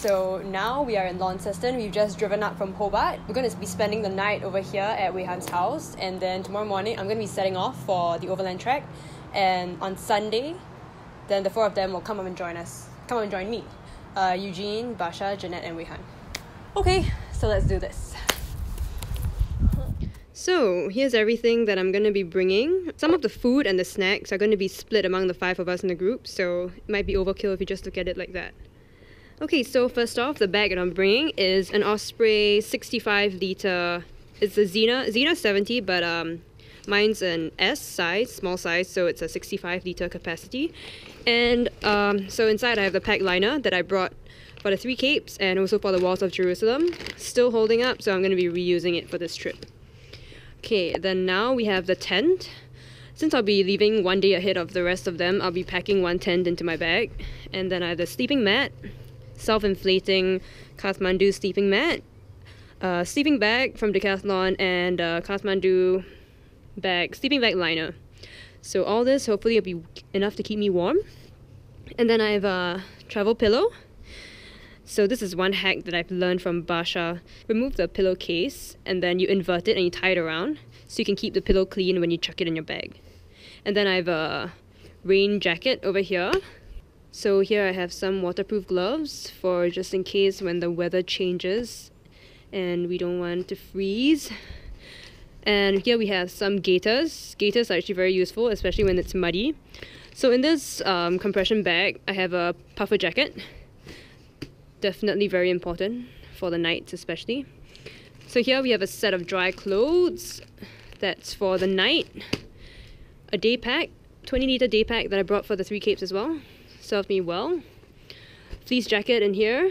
So now we are in Launceston. We've just driven up from Hobart. We're going to be spending the night over here at Wei Han's house, and then tomorrow morning I'm going to be setting off for the Overland trek, and on Sunday then the four of them will come up and join me. Eugene, Basha, Jeanette and Wei Han. Okay, so let's do this. So here's everything that I'm going to be bringing. Some of the food and the snacks are going to be split among the 5 of us in the group, so it might be overkill if you just look at it like that. Okay, so first off, the bag that I'm bringing is an Osprey 65 litre. It's a Xena 70, but mine's an S size, small size, so it's a 65 litre capacity. And so inside I have the pack liner that I brought for the 3 Capes and also for the Walls of Jerusalem. Still holding up, so I'm going to be reusing it for this trip. Okay, then now we have the tent. Since I'll be leaving one day ahead of the rest of them, I'll be packing one tent into my bag. And then I have the sleeping mat, self-inflating Kathmandu sleeping mat, sleeping bag from Decathlon, and Kathmandu bag, sleeping bag liner. So all this hopefully will be enough to keep me warm. And then I have a travel pillow. So this is one hack that I've learned from Basha. Remove the pillowcase and then you invert it and you tie it around so you can keep the pillow clean when you chuck it in your bag. And then I have a rain jacket over here. So here I have some waterproof gloves for just in case when the weather changes and we don't want to freeze. And here we have some gaiters. Gaiters are actually very useful, especially when it's muddy. So in this compression bag, I have a puffer jacket. Definitely very important for the nights especially. So here we have a set of dry clothes. That's for the night. A day pack, 20 litre day pack that I brought for the 3 Capes as well. Served me well. Fleece jacket in here.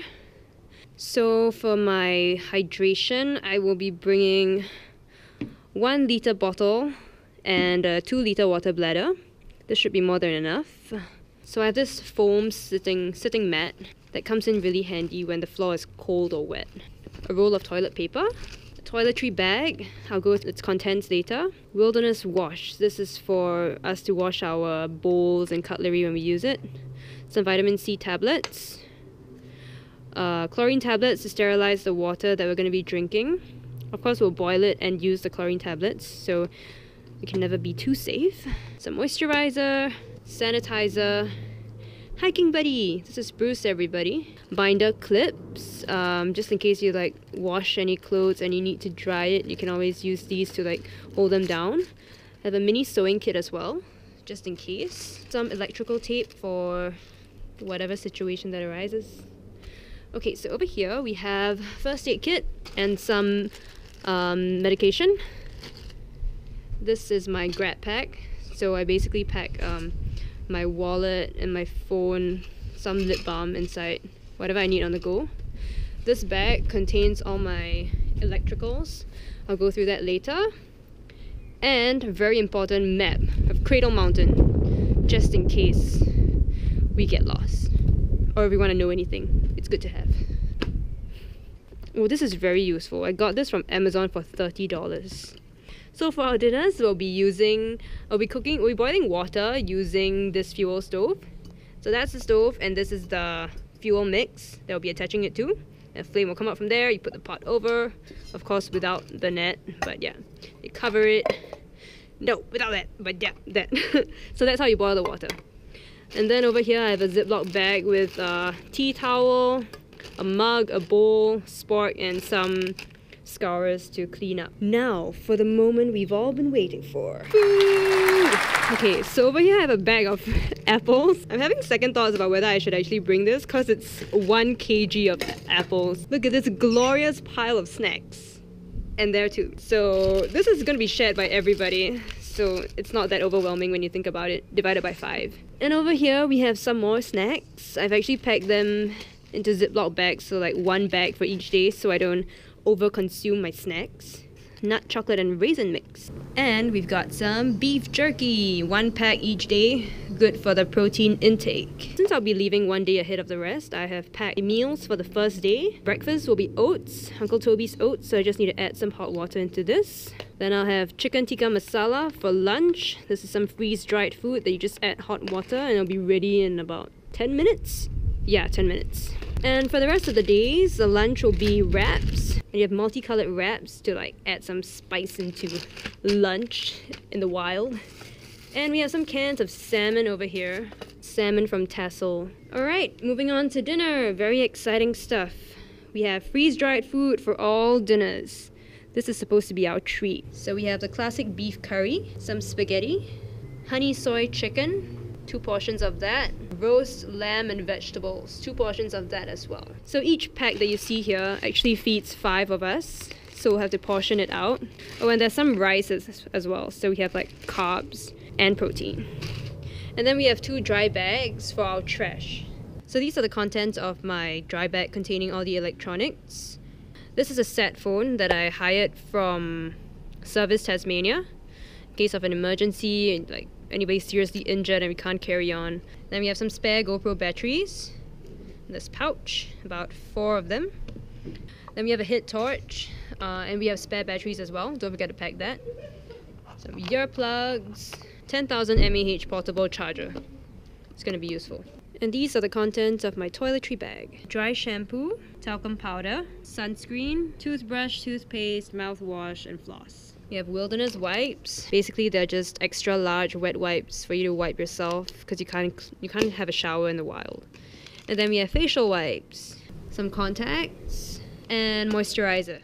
So for my hydration, I will be bringing 1 litre bottle and a 2 litre water bladder. This should be more than enough. So I have this foam sitting mat that comes in really handy when the floor is cold or wet. A roll of toilet paper. A toiletry bag. I'll go with its contents later. Wilderness wash. This is for us to wash our bowls and cutlery when we use it. Some vitamin C tablets. Chlorine tablets to sterilize the water that we're going to be drinking. Of course, we'll boil it and use the chlorine tablets, so we can never be too safe. Some moisturizer, sanitizer, hiking buddy. This is Bruce, everybody. Binder clips, just in case you like wash any clothes and you need to dry it. You can always use these to like hold them down. I have a mini sewing kit as well, just in case. Some electrical tape for whatever situation that arises. Okay, so over here we have first aid kit and some medication. This is my grab pack. So I basically pack my wallet and my phone, some lip balm inside, whatever I need on the go. This bag contains all my electricals. I'll go through that later. And a very important map of Cradle Mountain, just in case we get lost. Or if we want to know anything, it's good to have. Oh, this is very useful. I got this from Amazon for $30. So for our dinners, we'll be boiling water using this fuel stove. So that's the stove, and this is the fuel mix that we'll be attaching it to. And flame will come out from there. You put the pot over, of course without the net, but yeah, you cover it. No, without that, but yeah, that. So that's how you boil the water. And then over here I have a Ziploc bag with a tea towel, a mug, a bowl, spork, and some scourers to clean up. Now, for the moment we've all been waiting for. Food! Okay, so over here I have a bag of apples. I'm having second thoughts about whether I should actually bring this because it's 1 kg of apples. Look at this glorious pile of snacks. And there too. So this is going to be shared by everybody. So it's not that overwhelming when you think about it, divided by 5. And over here we have some more snacks. I've actually packed them into Ziploc bags, so like 1 bag for each day so I don't over-consume my snacks. Nut, chocolate and raisin mix. And we've got some beef jerky, 1 pack each day, good for the protein intake. Since I'll be leaving 1 day ahead of the rest, I have packed meals for the first day. Breakfast will be oats, Uncle Toby's oats, so I just need to add some hot water into this. Then I'll have chicken tikka masala for lunch. This is some freeze-dried food that you just add hot water and it'll be ready in about 10 minutes. Yeah, 10 minutes. And for the rest of the days, the lunch will be wraps. And you have multicolored wraps to like add some spice into lunch in the wild. And we have some cans of salmon over here. Salmon from Tassel. Alright, moving on to dinner. Very exciting stuff. We have freeze-dried food for all dinners. This is supposed to be our treat. So we have the classic beef curry, some spaghetti, honey soy chicken, 2 portions of that, roast lamb and vegetables, 2 portions of that as well. So each pack that you see here actually feeds 5 of us, so we'll have to portion it out. Oh, and there's some rice as well, so we have like carbs and protein. And then we have 2 dry bags for our trash. So these are the contents of my dry bag containing all the electronics. This is a sat phone that I hired from Service Tasmania in case of an emergency, like anybody's seriously injured and we can't carry on. Then we have some spare GoPro batteries in this pouch, about 4 of them. Then we have a head torch, and we have spare batteries as well. Don't forget to pack that. Some earplugs, 10,000 mAh portable charger. It's going to be useful. And these are the contents of my toiletry bag. Dry shampoo, talcum powder, sunscreen, toothbrush, toothpaste, mouthwash, and floss. We have wilderness wipes. Basically, they're just extra large wet wipes for you to wipe yourself because you can't have a shower in the wild. And then we have facial wipes, some contacts, and moisturizer.